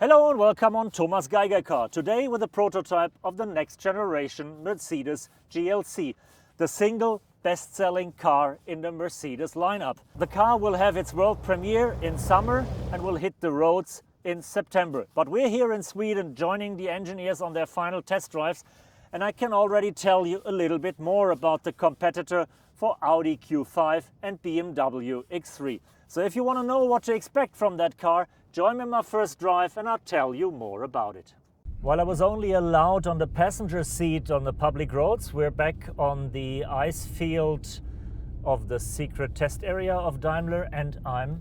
Hello and welcome on Thomas Geiger Car. Today with a prototype of the next generation Mercedes GLC, the single best-selling car in the Mercedes lineup. The car will have its world premiere in summer and will hit the roads in September. But we're here in Sweden joining the engineers on their final test drives, and I can already tell you a little bit more about the competitor for Audi Q5 and BMW X3. So if you want to know what to expect from that car, join me in my first drive and I'll tell you more about it. While I was only allowed on the passenger seat on the public roads, we're back on the ice field of the secret test area of Daimler, and I'm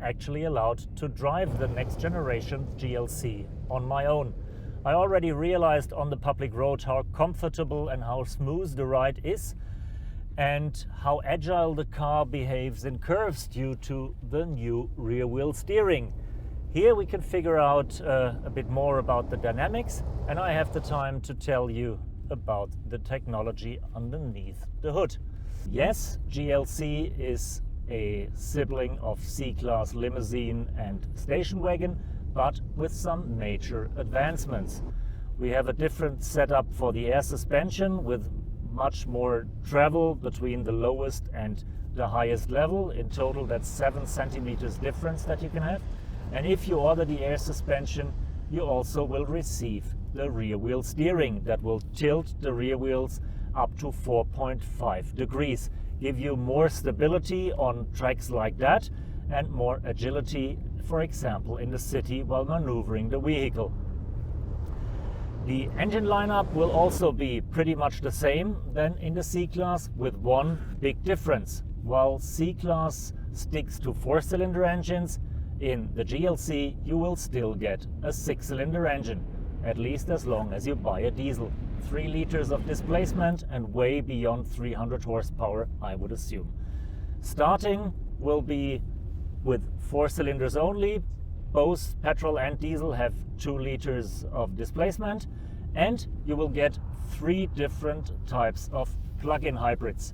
actually allowed to drive the next generation GLC on my own. I already realized on the public road how comfortable and how smooth the ride is, and how agile the car behaves in curves due to the new rear wheel steering. Here we can figure out a bit more about the dynamics, and I have the time to tell you about the technology underneath the hood. Yes, GLC is a sibling of C-Class limousine and station wagon, but with some major advancements. We have a different setup for the air suspension with much more travel between the lowest and the highest level. In total, that's 7 centimeters difference that you can have. And if you order the air suspension, you also will receive the rear wheel steering that will tilt the rear wheels up to 4.5 degrees, give you more stability on tracks like that and more agility, for example, in the city while maneuvering the vehicle. The engine lineup will also be pretty much the same than in the C-Class, with one big difference. While C-Class sticks to 4-cylinder engines, in the GLC you will still get a 6-cylinder engine, at least as long as you buy a diesel. 3 liters of displacement and way beyond 300 horsepower, I would assume. Starting will be with 4 cylinders only. Both petrol and diesel have 2 liters of displacement, and you will get 3 different types of plug-in hybrids.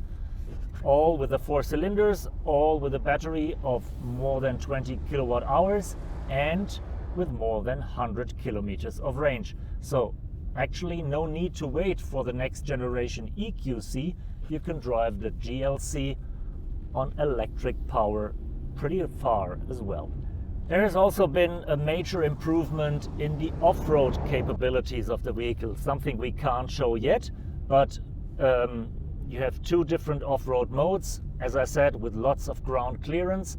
All with the 4 cylinders, all with a battery of more than 20 kilowatt hours and with more than 100 kilometers of range. So actually no need to wait for the next generation EQC. You can drive the GLC on electric power pretty far as well. There has also been a major improvement in the off-road capabilities of the vehicle, something we can't show yet, but you have 2 different off-road modes, as I said, with lots of ground clearance.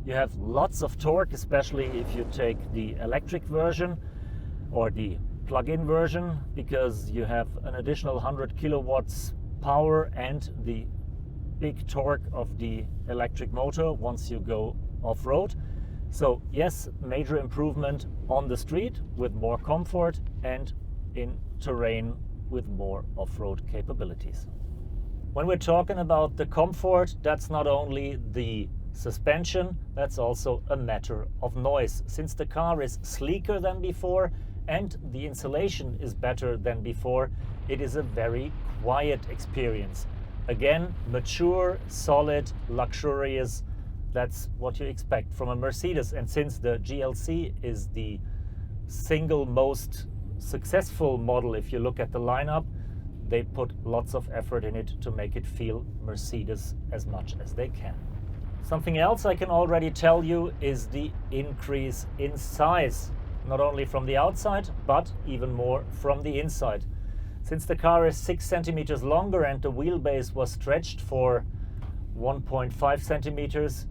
You have lots of torque, especially if you take the electric version or the plug-in version, because you have an additional 100 kilowatts power and the big torque of the electric motor once you go off-road. So yes, major improvement on the street with more comfort and in terrain with more off-road capabilities. When we're talking about the comfort, that's not only the suspension, that's also a matter of noise. Since the car is sleeker than before and the insulation is better than before, it is a very quiet experience. Again, mature, solid, luxurious. That's what you expect from a Mercedes. And since the GLC is the single most successful model, if you look at the lineup, they put lots of effort in it to make it feel Mercedes as much as they can. Something else I can already tell you is the increase in size, not only from the outside, but even more from the inside. Since the car is 6 centimeters longer and the wheelbase was stretched for 1.5 centimeters,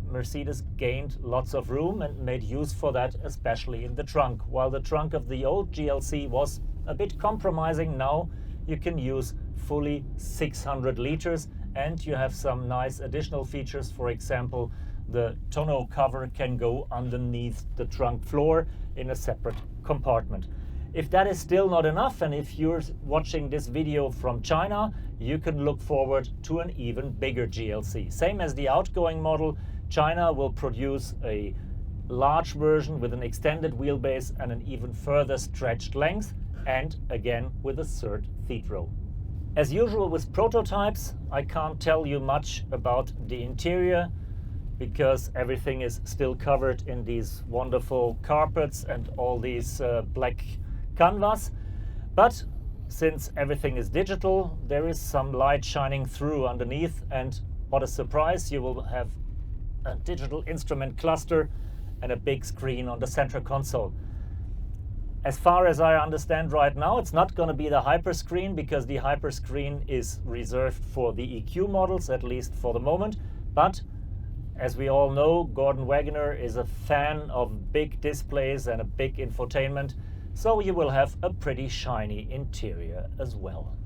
Mercedes gained lots of room and made use for that, especially in the trunk. While the trunk of the old GLC was a bit compromising, now you can use fully 600 liters and you have some nice additional features. For example, the tonneau cover can go underneath the trunk floor in a separate compartment. If that is still not enough, and if you're watching this video from China, you can look forward to an even bigger GLC. Same as the outgoing model, China will produce a large version with an extended wheelbase and an even further stretched length, and again with a third seat row. As usual with prototypes, I can't tell you much about the interior. because everything is still covered in these wonderful carpets and all these black canvas. But since everything is digital, there is some light shining through underneath, and what a surprise, you will have a digital instrument cluster and a big screen on the center console. As far as I understand right now, it's not going to be the Hyperscreen, because the Hyperscreen is reserved for the EQ models, at least for the moment. But as we all know, Gordon Wagoner is a fan of big displays and a big infotainment, so you will have a pretty shiny interior as well.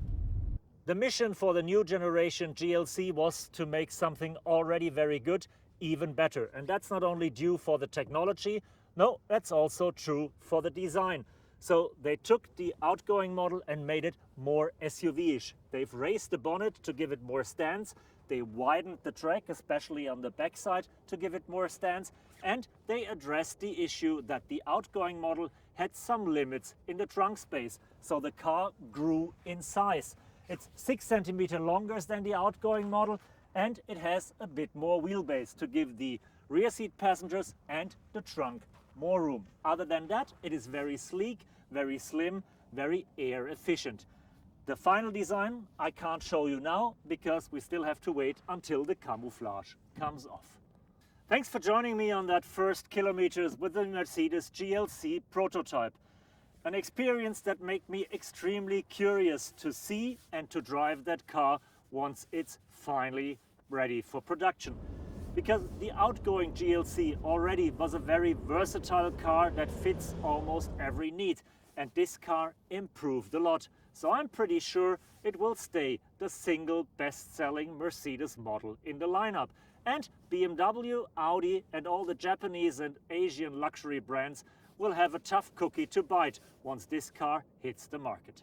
The mission for the new generation GLC was to make something already very good even better. And that's not only due for the technology, no, that's also true for the design. So they took the outgoing model and made it more SUV-ish. They've raised the bonnet to give it more stance. They widened the track, especially on the backside, to give it more stance. And they addressed the issue that the outgoing model had some limits in the trunk space. So the car grew in size. It's 6 centimeters longer than the outgoing model, and it has a bit more wheelbase to give the rear seat passengers and the trunk more room. Other than that, it is very sleek, very slim, very air efficient. The final design I can't show you now, because we still have to wait until the camouflage comes off. Thanks for joining me on that first kilometers with the Mercedes GLC prototype. An experience that made me extremely curious to see and to drive that car once it's finally ready for production. Because the outgoing GLC already was a very versatile car that fits almost every need, and this car improved a lot. So I'm pretty sure it will stay the single best-selling Mercedes model in the lineup. And BMW, Audi and all the Japanese and Asian luxury brands will have a tough cookie to bite once this car hits the market.